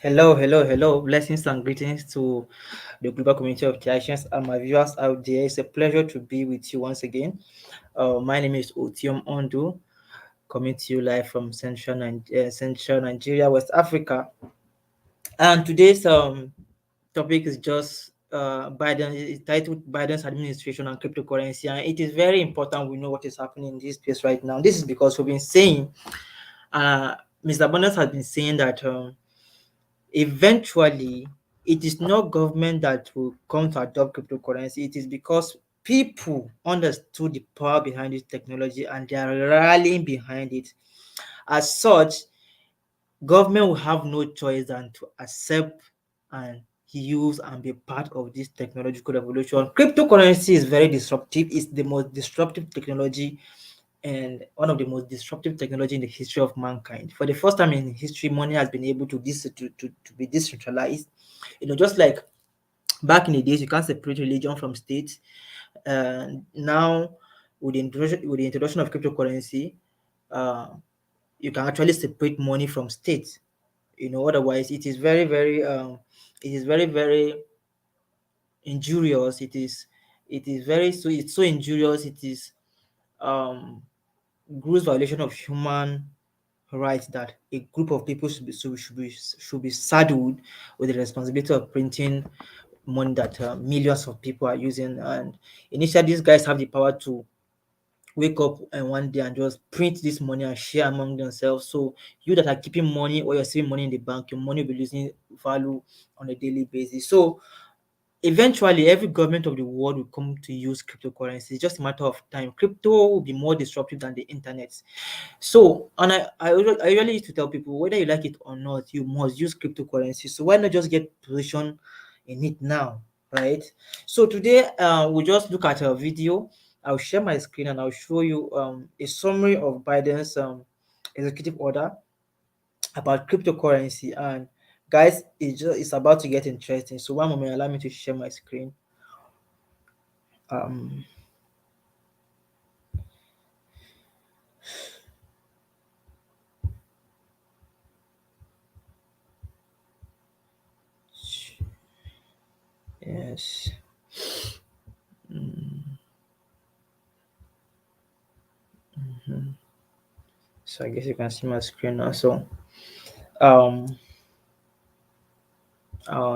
Hello, hello, hello. Blessings and greetings to the global community of Christians and my viewers out there. It's a pleasure to be with you once again. My name is Otium Ondo, coming to you live from Central Nigeria, West Africa. And today's topic is just Biden is titled Biden's administration and cryptocurrency. And it is very important we know what is happening in this space right now. This is because we've been saying, uh, Mr. Abundance has been saying that eventually it is not government that will come to adopt cryptocurrency. It is because people understood the power behind this technology and they are rallying behind it. As such, government will have no choice than to accept and use and be part of this technological revolution. Cryptocurrency is very disruptive. It's the most disruptive technology and one of the most disruptive technology in the history of mankind. For the first time in history, money has been able to be decentralized. Just like back in the days, you can't separate religion from state. Now, with the introduction of cryptocurrency, uh, you can actually separate money from state. Otherwise, it is very, very injurious. It's so injurious. It is um, gross violation of human right that a group of people should be saddled with the responsibility of printing money that millions of people are using. And initially, these guys have the power to wake up and one day and just print this money and share among themselves. So you that are keeping money or you're saving money in the bank, your money will be losing value on a daily basis. So eventually, every government of the world will come to use cryptocurrency. It's just a matter of time. Crypto will be more disruptive than the internet. So, and I usually used to tell people whether you like it or not, you must use cryptocurrency. So why not just get position in it now, right? So today, we'll just look at a video. I'll share my screen and I'll show you a summary of Biden's executive order about cryptocurrency. And guys, it's about to get interesting. So one moment, allow me to share my screen. Um, yes. Mm, mhm. So I guess you can see my screen now. So um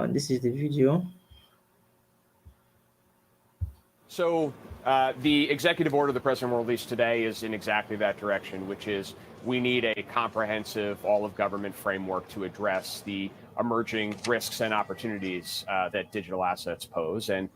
this is the video. So the executive order the president will release today is in exactly that direction, which is we need a comprehensive all-of-government framework to address the emerging risks and opportunities that digital assets pose. And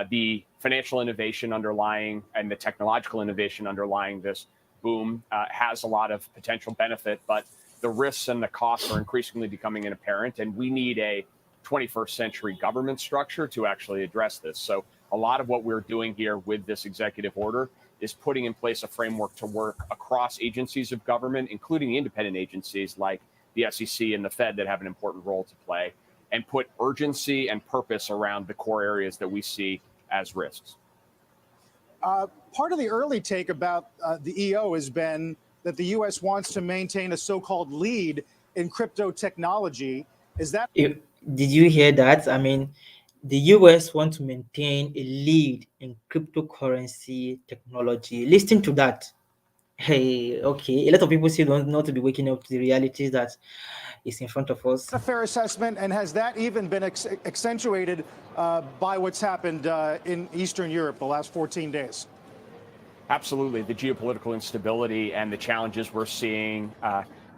the financial innovation underlying and the technological innovation underlying this boom has a lot of potential benefit, but the risks and the costs are increasingly becoming apparent, and we need a 21st century government structure to actually address this. So a lot of what we're doing here with this executive order is putting in place a framework to work across agencies of government, including independent agencies like the SEC and the Fed that have an important role to play, and put urgency and purpose around the core areas that we see as risks. Part of the early take about the EO has been that the U.S. wants to maintain a so-called lead in crypto technology. Is that? Did you hear that? I mean, the US want to maintain a lead in cryptocurrency technology. Listen to that. Hey, okay. A lot of people still don't know to be waking up to the realities that is in front of us. A fair assessment, and has that even been accentuated by what's happened in Eastern Europe the last 14 days? Absolutely. The geopolitical instability and the challenges we're seeing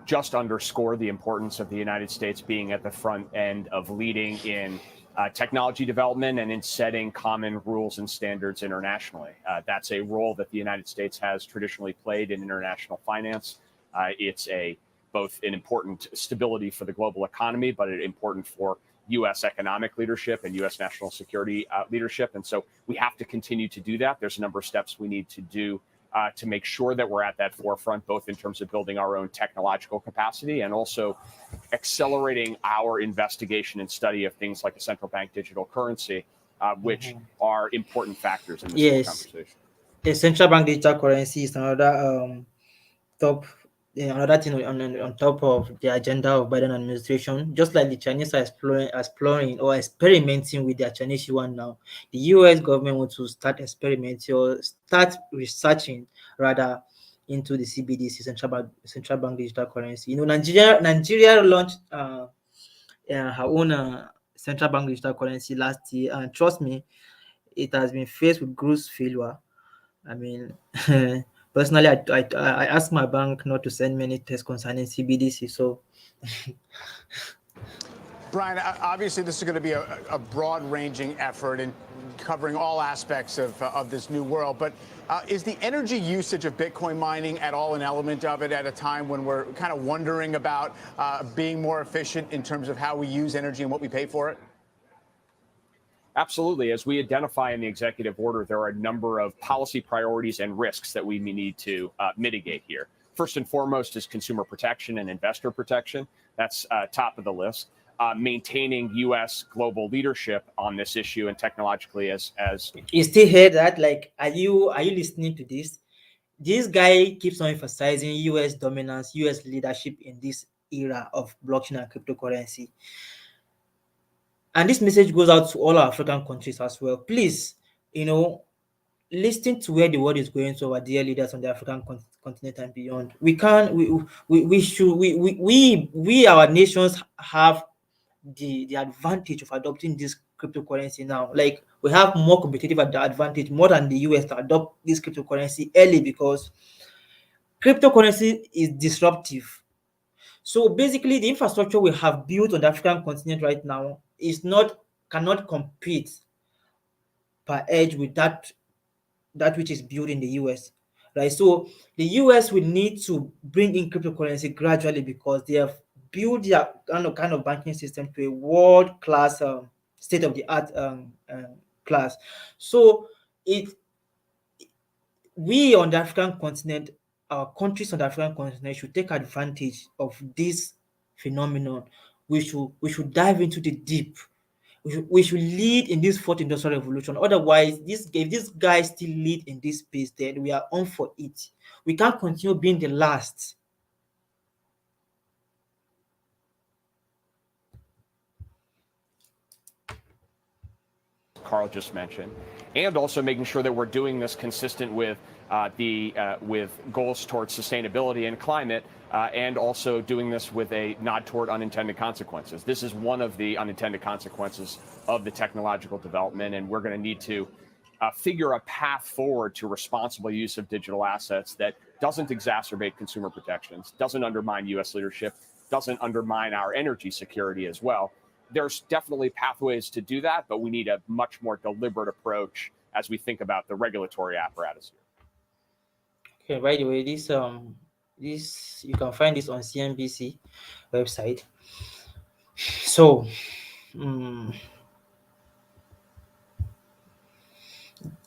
just underscore the importance of the United States being at the front end of leading in technology development and in setting common rules and standards internationally. That's a role that the United States has traditionally played in international finance. It's both an important stability for the global economy, but important for U.S. economic leadership and U.S. national security leadership. And so we have to continue to do that. There's a number of steps we need to do to make sure that we're at that forefront, both in terms of building our own technological capacity and also accelerating our investigation and study of things like a central bank digital currency, which are important factors in this whole conversation. The central bank digital currency is another top another thing on top of the agenda of Biden administration, just like the Chinese are exploring or experimenting with their Chinese yuan now, the US government wants to start experimenting or start researching rather into the CBDC, central bank digital currency. Nigeria launched her own central bank digital currency last year, and trust me, it has been faced with gross failure. I mean, personally, I asked my bank not to send me any tests concerning CBDC. So, Brian, obviously, this is going to be a broad-ranging effort in covering all aspects of this new world. But is the energy usage of Bitcoin mining at all an element of it at a time when we're kind of wondering about being more efficient in terms of how we use energy and what we pay for it? Absolutely. As we identify in the executive order, there are a number of policy priorities and risks that we need to mitigate here. First and foremost is consumer protection and investor protection. That's top of the list. Maintaining U.S. global leadership on this issue and technologically as you still hear that? Like, are you listening to this? This guy keeps on emphasizing U.S. dominance, U.S. leadership in this era of blockchain and cryptocurrency. And this message goes out to all our African countries as well. Please, listen to where the world is going to our dear leaders on the African continent and beyond. We can we should we our nations have the advantage of adopting this cryptocurrency now. Like, we have more competitive advantage more than the US to adopt this cryptocurrency early, because cryptocurrency is disruptive. So basically, the infrastructure we have built on the African continent right now is not cannot compete per edge with that which is built in the US, right? So the US will need to bring in cryptocurrency gradually, because they have built their kind of banking system to a world class, state of the art class. So it we on the African continent, our countries on the African continent should take advantage of this phenomenon. We should dive into the deep. We should lead in this fourth industrial revolution. Otherwise, if this guy still lead in this space, then we are on for it. We can't continue being the last. Carl just mentioned, and also making sure that we're doing this consistent with with goals towards sustainability and climate, and also doing this with a nod toward unintended consequences. This is one of the unintended consequences of the technological development, and we're going to need to figure a path forward to responsible use of digital assets that doesn't exacerbate consumer protections, doesn't undermine U.S. leadership, doesn't undermine our energy security as well. There's definitely pathways to do that, but we need a much more deliberate approach as we think about the regulatory apparatus here. Okay, by the way, this you can find this on CNBC website. So,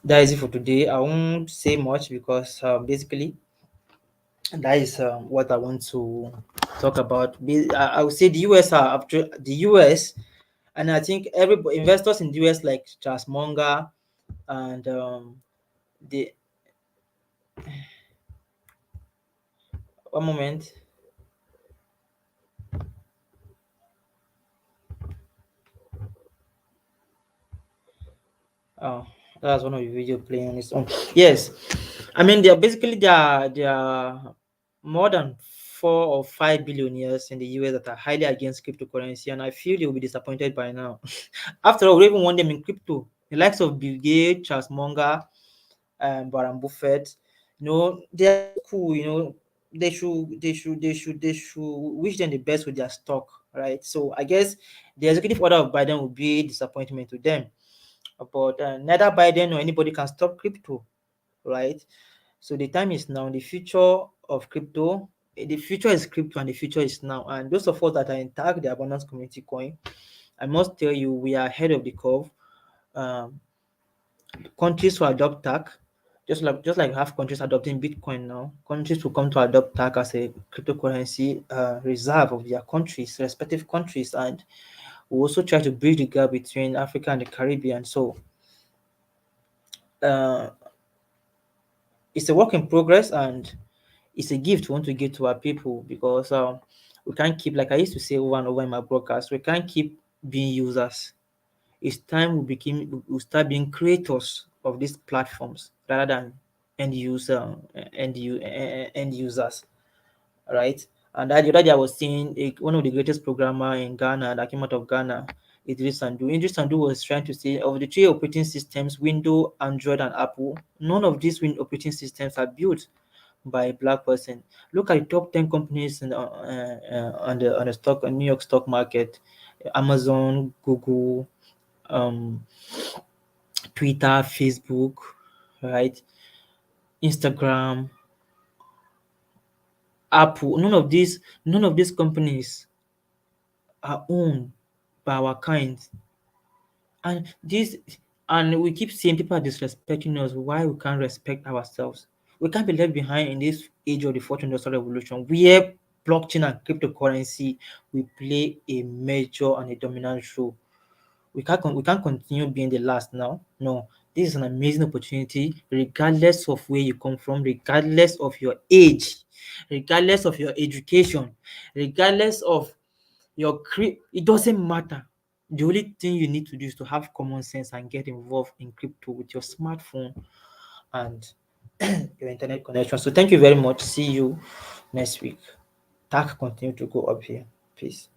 that is it for today. I won't say much, because basically that is what I want to talk about. I would say the US are after the US, and I think every investors in the US like Charles Munger and the one moment. Oh, that's one of the video playing on its own. Yes, I mean there are more than 4 or 5 billionaires in the US that are highly against cryptocurrency, and I feel they will be disappointed by now. After all, we even want them in crypto. The likes of Bill Gates, Charles Munger, and Warren Buffett, they're cool. They should wish them the best with their stock, right? So I guess the executive order of Biden will be a disappointment to them. But neither Biden nor anybody can stop crypto, right? So the time is now. The future of crypto, the future is crypto, and the future is now. And those of us that are in TACC, the Abundance Community Coin, I must tell you, we are ahead of the curve. Um, Countries will adopt TACC, just like we have countries adopting Bitcoin now. Countries will come to adopt TACC as a cryptocurrency reserve of their countries, respective countries, and we also try to bridge the gap between Africa and the Caribbean. So uh, it's a work in progress, and it's a gift we want to give to our people, because we can't keep, like I used to say over and over in my broadcast, we can't keep being users. It's time we start being creators of these platforms rather than end users, right? And that the other day I was seeing one of the greatest programmer in Ghana that came out of Ghana, Idris Sandu. Idris Sandu was trying to say, of the three operating systems, Windows, Android, and Apple, none of these operating systems are built by a black person. Look at the top 10 companies on the stock on New York stock market: Amazon, Google, um, Twitter, Facebook, right? Instagram, Apple. None of these companies are owned by our kind. And this and we keep seeing people are disrespecting us. Why we can't respect ourselves? We can't be left behind in this age of the fourth industrial revolution, where blockchain and cryptocurrency will play a major and a dominant role. We can't continue being the last now. No, this is an amazing opportunity, regardless of where you come from, regardless of your age, regardless of your education, regardless of it doesn't matter. The only thing you need to do is to have common sense and get involved in crypto with your smartphone and your internet connection. So thank you very much. See you next week. TACC continue to go up here. Peace.